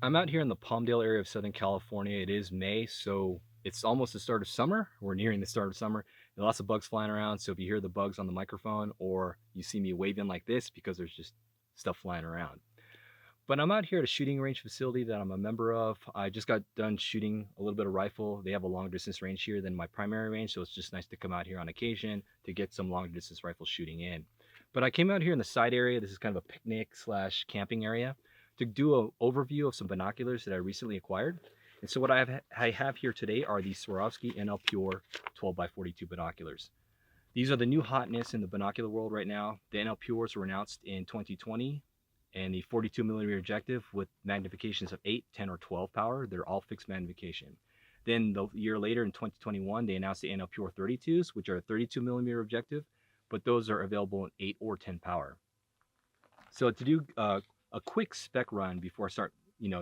I'm out here in the Palmdale area of Southern California. It is May, so it's almost the start of summer. We're nearing the start of summer. There are lots of bugs flying around. So if you hear the bugs on the microphone or you see me waving like this, because there's just stuff flying around. But I'm out here at a shooting range facility that I'm a member of. I just got done shooting a little bit of rifle. They have a long distance range here than my primary range, so it's just nice to come out here on occasion to get some long distance rifle shooting in. But I came out here in the side area. This is kind of a picnic slash camping area to do an overview of some binoculars that I recently acquired. And so what I have here today are the Swarovski NL Pure 12x42 binoculars. These are the new hotness in the binocular world right now. The NL Pures were announced in 2020, and the 42mm objective with magnifications of 8, 10, or 12 power. They're all fixed magnification. Then the year later in 2021, they announced the NL Pure 32s, which are a 32mm objective, but those are available in 8 or 10 power. So to do a quick spec run before I start,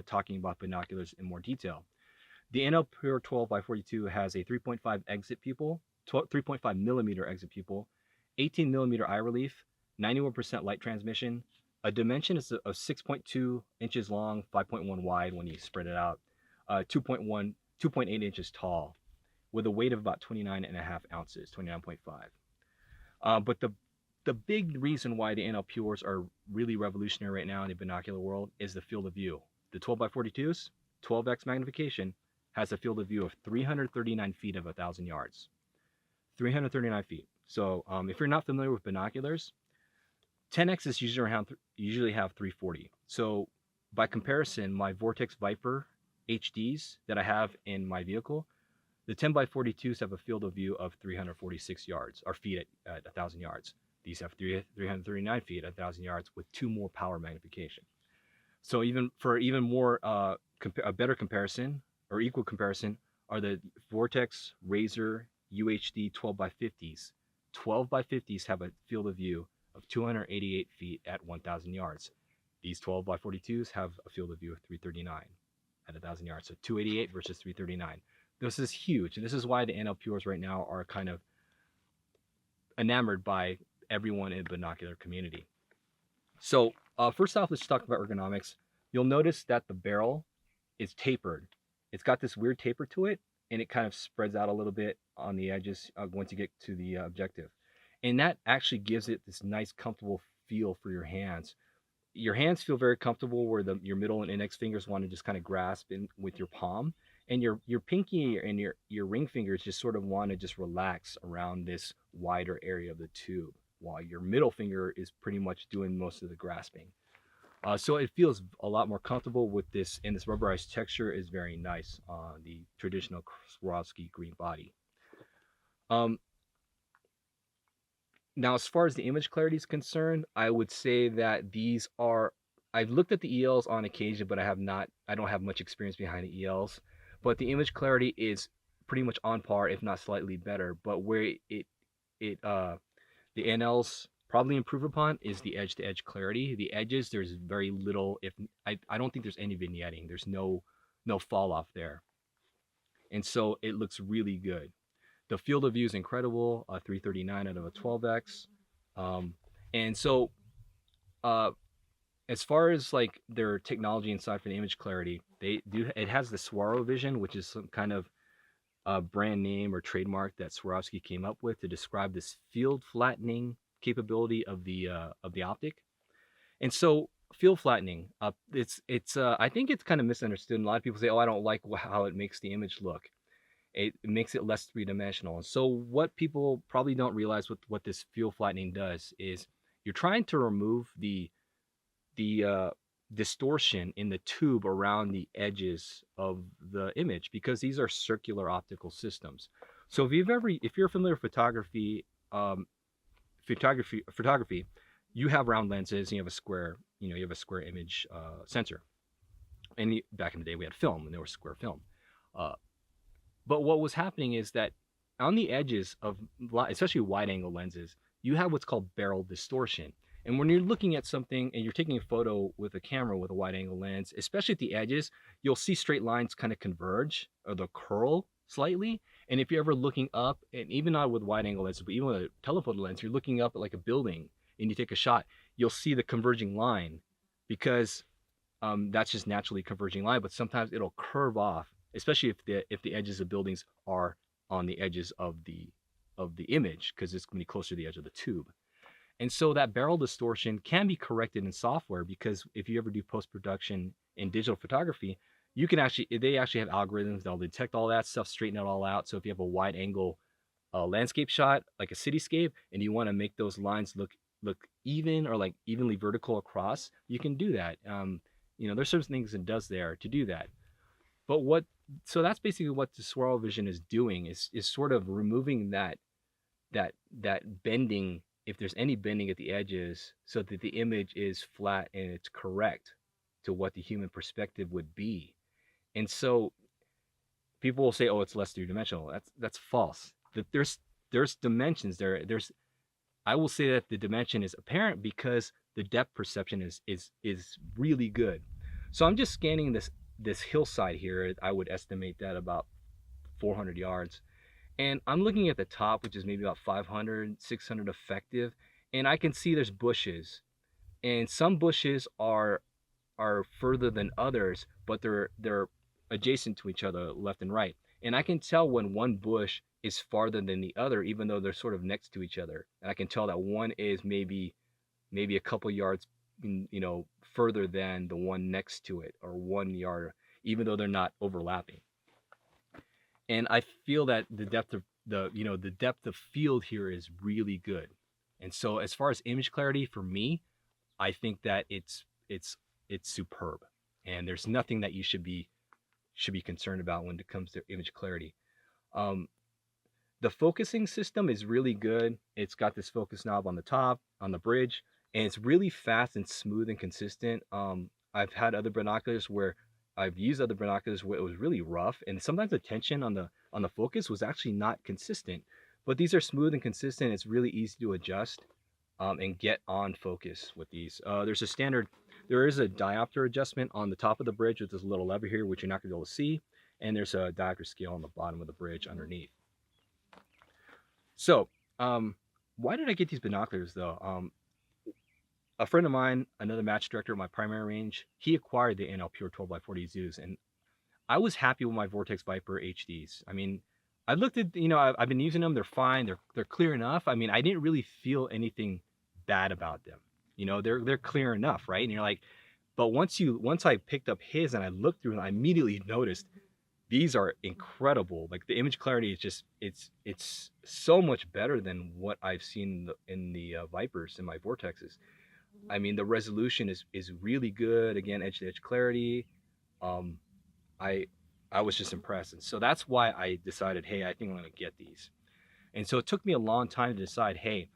talking about binoculars in more detail, the NL Pure 12x42 has a 3.5 exit pupil, 3.5 millimeter exit pupil, 18 millimeter eye relief, 91% light transmission, a dimension is of 6.2 inches long, 5.1 wide when you spread it out, 2.8 inches tall, with a weight of about 29.5 ounces, 29.5. But the big reason why the NL Pures are really revolutionary right now in the binocular world is the field of view. The 12x42s, 12x magnification, has a field of view of 339 feet of 1,000 yards. 339 feet. So if you're not familiar with binoculars, 10Xs usually have 340. So by comparison, my Vortex Viper HDs that I have in my vehicle, the 10x42s have a field of view of 346 yards, or feet at 1,000 yards. These have 339 feet at 1,000 yards with 2 more power magnification. So even more, a better comparison or equal comparison are the Vortex Razor UHD 12x50s. 12x50s have a field of view of 288 feet at 1,000 yards. These 12x42s have a field of view of 339 at 1,000 yards. So 288 versus 339. This is huge. This is why the NL Pures right now are kind of enamored by everyone in the binocular community. So first off, let's talk about ergonomics. You'll notice that the barrel is tapered. It's got this weird taper to it, and it kind of spreads out a little bit on the edges once you get to the objective. And that actually gives it this nice, comfortable feel for your hands. Your hands feel very comfortable where your middle and index fingers want to just kind of grasp in with your palm. And your pinky and your ring fingers just sort of want to just relax around this wider area of the tube, while your middle finger is pretty much doing most of the grasping. So it feels a lot more comfortable with this, and this rubberized texture is very nice on the traditional Swarovski green body. Now, as far as the image clarity is concerned, I would say that these are, I've looked at the ELs on occasion, but I don't have much experience behind the ELs, but the image clarity is pretty much on par, if not slightly better. But where the NLs probably improve upon is the edge-to-edge clarity. The edges, there's very little, I don't think there's any vignetting. There's no fall off there. And so it looks really good. The field of view is incredible, 339 out of a 12x. And so as far as like their technology inside for the image clarity, it has the SwaroVision, which is some kind of brand name or trademark that Swarovski came up with to describe this field flattening capability of the optic. And so field flattening, it's I think it's kind of misunderstood. And a lot of people say, oh, I don't like how it makes the image look. It makes it less three-dimensional. And so what people probably don't realize with what this field flattening does is you're trying to remove the distortion in the tube around the edges of the image, because these are circular optical systems. So if you're familiar with photography, you have round lenses and you have a square, you have a square image sensor. And back in the day we had film, and there was square film. But what was happening is that on the edges of, especially wide angle lenses, you have what's called barrel distortion. And when you're looking at something and you're taking a photo with a camera with a wide angle lens, especially at the edges, you'll see straight lines kind of converge or they'll curl slightly. And if you're ever looking up, and even not with wide angle lenses, but even with a telephoto lens, you're looking up at like a building and you take a shot, you'll see the converging line, because that's just naturally converging line, but sometimes it'll curve off, especially if the edges of buildings are on the edges of the image, because it's going to be closer to the edge of the tube. And so that barrel distortion can be corrected in software, because if you ever do post-production in digital photography, they actually have algorithms that'll detect all that stuff, straighten it all out. So if you have a wide angle landscape shot, like a cityscape, and you want to make those lines look even, or like evenly vertical across, you can do that. There's certain things it does there to do that. But so that's basically what the swirl vision is doing, is sort of removing that bending, if there's any bending at the edges, so that the image is flat and it's correct to what the human perspective would be. And so people will say, oh, it's less three-dimensional. That's false. That there's dimensions there. I will say that the dimension is apparent because the depth perception is really good. So I'm just scanning this hillside here. I would estimate that about 400 yards. And I'm looking at the top, which is maybe about 500, 600 effective. And I can see there's bushes. And some bushes are further than others, but they're adjacent to each other, left and right. And I can tell when one bush is farther than the other, even though they're sort of next to each other. And I can tell that one is maybe a couple yards, further than the one next to it, or 1 yard, even though they're not overlapping. And I feel that the depth of field here is really good. And so as far as image clarity, for me, I think that it's superb. And there's nothing that you should be concerned about when it comes to image clarity. The focusing system is really good. It's got this focus knob on the top, on the bridge, and it's really fast and smooth and consistent. I've had other binoculars where I've used other binoculars where it was really rough, and sometimes the tension on the focus was actually not consistent. But these are smooth and consistent. It's really easy to adjust and get on focus with these. There is a diopter adjustment on the top of the bridge with this little lever here, which you're not going to be able to see, and there's a diopter scale on the bottom of the bridge underneath. So, why did I get these binoculars though? A friend of mine, another match director at my primary range, he acquired the NL Pure 12x40 zoos, and I was happy with my Vortex Viper HDs. I mean, I looked at, I've been using them. They're fine. They're clear enough. I mean, I didn't really feel anything bad about them. They're clear enough, right? And you're like, but once I picked up his and I looked through them, I immediately noticed these are incredible. Like the image clarity is just, it's so much better than what I've seen in the Vipers and my Vortexes. I mean, the resolution is really good. Again, edge to edge clarity. I was just impressed. And so that's why I decided, hey, I think I'm going to get these. And so it took me a long time to decide, hey,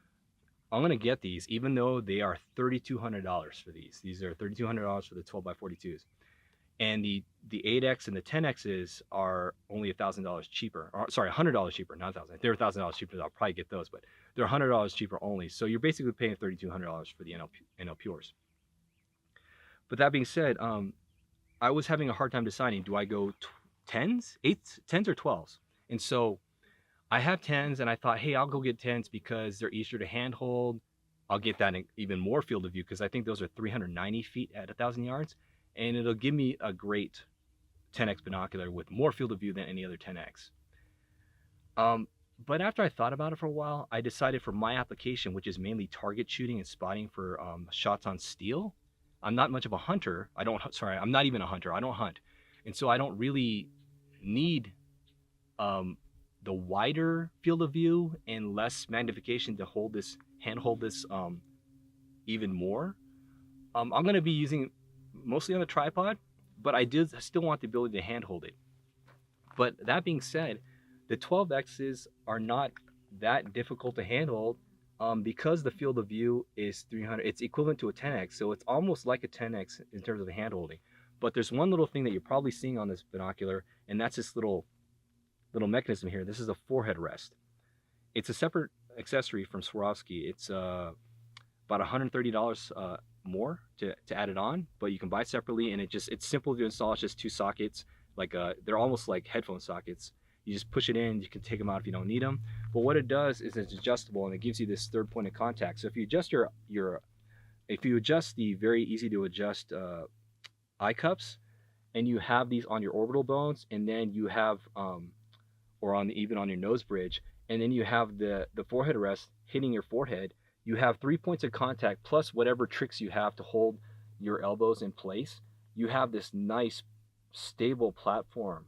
I'm going to get these, even though they are $3,200 for these. These are $3,200 for the 12x42s. And the 8X and the 10Xs are only $1,000 cheaper. Or, sorry, $100 cheaper, not $1,000. If they're $1,000 cheaper, I'll probably get those, but they're $100 cheaper only. So you're basically paying $3,200 for the NL Pures. But that being said, I was having a hard time deciding, do I go 10s, 8s, 10s or 12s? And so I have 10s, and I thought, hey, I'll go get 10s because they're easier to handhold. I'll get that even more field of view because I think those are 390 feet at 1,000 yards. And it'll give me a great 10X binocular with more field of view than any other 10X. But after I thought about it for a while, I decided for my application, which is mainly target shooting and spotting for shots on steel, I'm not much of a hunter. I'm not even a hunter. I don't hunt. And so I don't really need the wider field of view and less magnification to handhold this even more. I'm going to be using mostly on a tripod, but I still want the ability to handhold it. But that being said, the 12Xs are not that difficult to handhold because the field of view is 300. It's equivalent to a 10X, so it's almost like a 10X in terms of the handholding. But there's one little thing that you're probably seeing on this binocular, and that's this little mechanism here. This is a forehead rest. It's a separate accessory from Swarovski. It's about $130 more to add it on, but you can buy it separately, and it's simple to install. It's just two sockets, they're almost like headphone sockets. You just push it in, you can take them out if you don't need them. But what it does is it's adjustable, and it gives you this third point of contact. So if you adjust if you adjust the very easy to adjust eye cups, and you have these on your orbital bones, and then you have or on even on your nose bridge, and then you have the forehead rest hitting your forehead. You have 3 points of contact plus whatever tricks you have to hold your elbows in place. You have this nice stable platform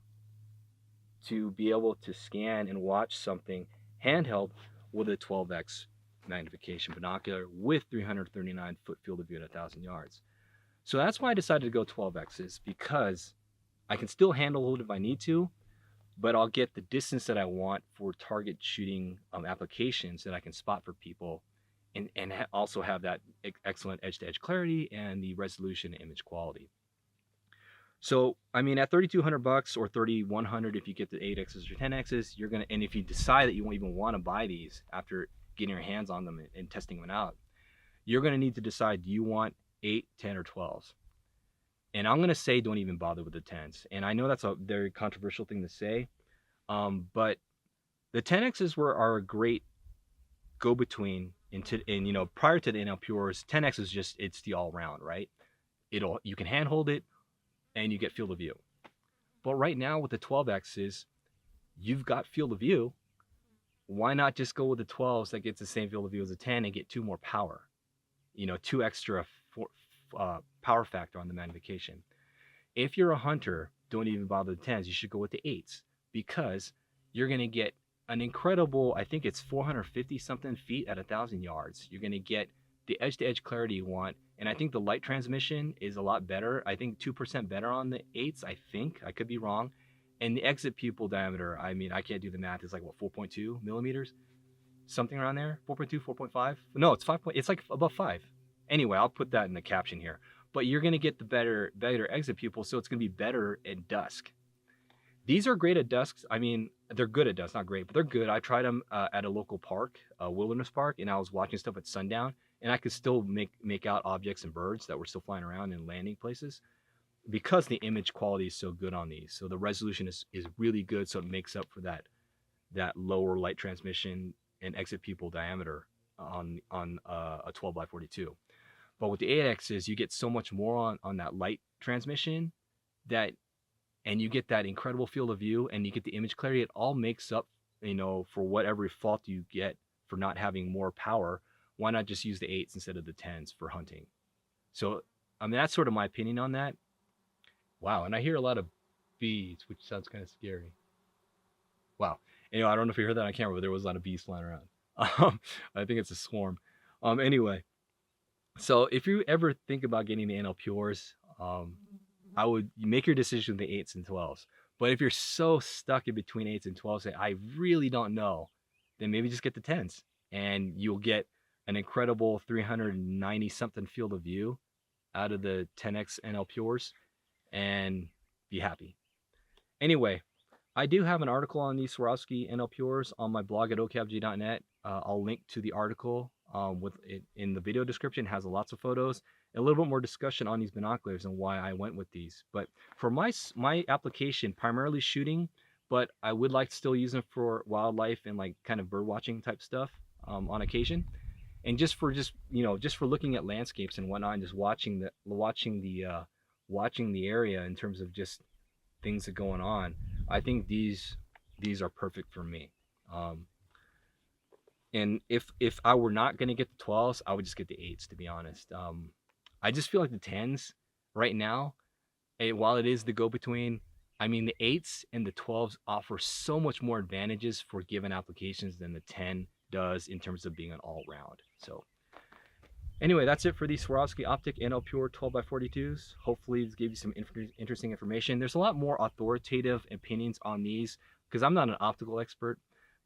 to be able to scan and watch something handheld with a 12x magnification binocular with 339 foot field of view at 1,000 yards. So that's why I decided to go 12x's, because I can still handle it if I need to, but I'll get the distance that I want for target shooting applications that I can spot for people, and also have that excellent edge-to-edge clarity and the resolution and image quality. So, I mean, at $3,200 or $3,100, if you get the 8x's or 10x's, you're gonna, and if you decide that you won't even want to buy these after getting your hands on them and testing them out, you're gonna need to decide, do you want 8, 10, or 12s? And I'm gonna say don't even bother with the 10s. And I know that's a very controversial thing to say, but the 10x's are a great go-between into, and you know, prior to the NL Pures, 10x is just, it's the all-round, right? You can handhold it and you get field of view. But right now with the 12x's, you've got field of view. Why not just go with the 12s that gets the same field of view as a 10 and get 2 more power? You know, 2 extra power factor on the magnification. If you're a hunter, don't even bother the 10s. You should go with the 8s, because you're going to get an incredible, I think it's 450 something feet at 1,000 yards. You're going to get the edge-to-edge clarity you want, and I think the light transmission is a lot better. I think 2% better on the 8s, I think. I could be wrong. And the exit pupil diameter, I mean, I can't do the math. It's like, what, 4.2 millimeters? Something around there? 4.2, 4.5? No, it's 5. It's like above 5. Anyway, I'll put that in the caption here. But you're going to get the better exit pupil, so it's going to be better at dusk. These are great at dusk. I mean, they're good at dusk, not great, but they're good. I tried them at a local park, a wilderness park, and I was watching stuff at sundown, and I could still make out objects and birds that were still flying around in landing places, because the image quality is so good on these. So the resolution is really good, so it makes up for that lower light transmission and exit pupil diameter on a 12x42. But with the 8x's, you get so much more on that light transmission, and you get that incredible field of view, and you get the image clarity. It all makes up, you know, for whatever fault you get for not having more power. Why not just use the 8s instead of the 10s for hunting? So, I mean, that's sort of my opinion on that. Wow, and I hear a lot of bees, which sounds kind of scary. Wow. You know, I don't know if you heard that on camera, but there was a lot of bees flying around. I think it's a swarm. Anyway, so if you ever think about getting the NL Pures, I would make your decision with the 8s and 12s. But if you're so stuck in between 8s and 12s, say, I really don't know, then maybe just get the 10s, and you'll get an incredible 390 something field of view out of the 10x NL Pures and be happy. Anyway, I do have an article on these Swarovski NL Pures on my blog at okfg.net. I'll link to the article with it in the video description. It has lots of photos, a little bit more discussion on these binoculars and why I went with these. But for my application, primarily shooting, but I would like to still use them for wildlife and like kind of bird watching type stuff on occasion. And just for looking at landscapes and whatnot, and just watching the area in terms of just things that are going on, I think these are perfect for me. And if I were not going to get the 12s, I would just get the 8s, to be honest. I just feel like the 10s right now, while it is the go-between, I mean, the 8s and the 12s offer so much more advantages for given applications than the 10 does in terms of being an all-round. So anyway, that's it for these Swarovski Optik NL Pure 12x42s. Hopefully this gave you some interesting information. There's a lot more authoritative opinions on these because I'm not an optical expert,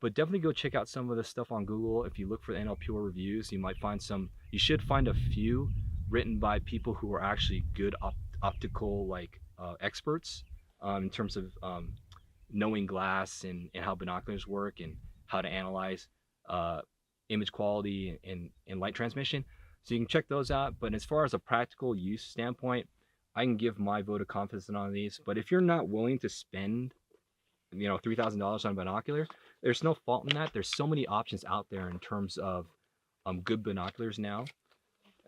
but definitely go check out some of the stuff on Google. If you look for the NL Pure reviews, you should find a few written by people who are actually good optical experts in terms of knowing glass and how binoculars work and how to analyze image quality and light transmission. So you can check those out. But as far as a practical use standpoint, I can give my vote of confidence on these. But if you're not willing to spend, $3,000 on a binocular, there's no fault in that. There's so many options out there in terms of good binoculars now.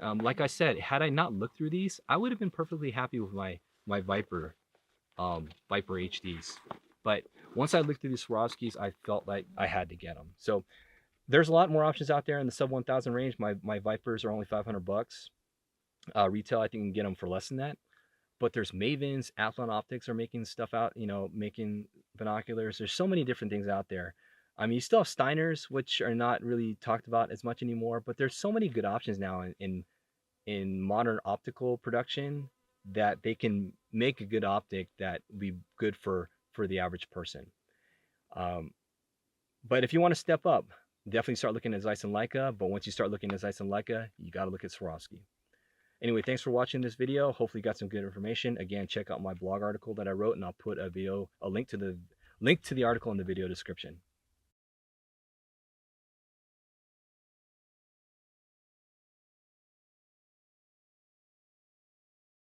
Like I said, had I not looked through these, I would have been perfectly happy with my my Viper, Viper HDs. But once I looked through these Swarovskis, I felt like I had to get them. So there's a lot more options out there in the sub 1,000 range. My Vipers are only 500 bucks. Retail, I think you can get them for less than that. But there's Mavens, Athlon Optics are making stuff out, you know, making binoculars. There's so many different things out there. I mean, you still have Steiners, which are not really talked about as much anymore, but there's so many good options now in modern optical production that they can make a good optic that will be good for the average person. Um, but if you want to step up, definitely start looking at Zeiss and Leica. But once you start looking at Zeiss and Leica, you got to look at Swarovski. Anyway, thanks for watching this video. Hopefully you got some good information. Again, check out my blog article that I wrote, and I'll put a link to the article in the video description.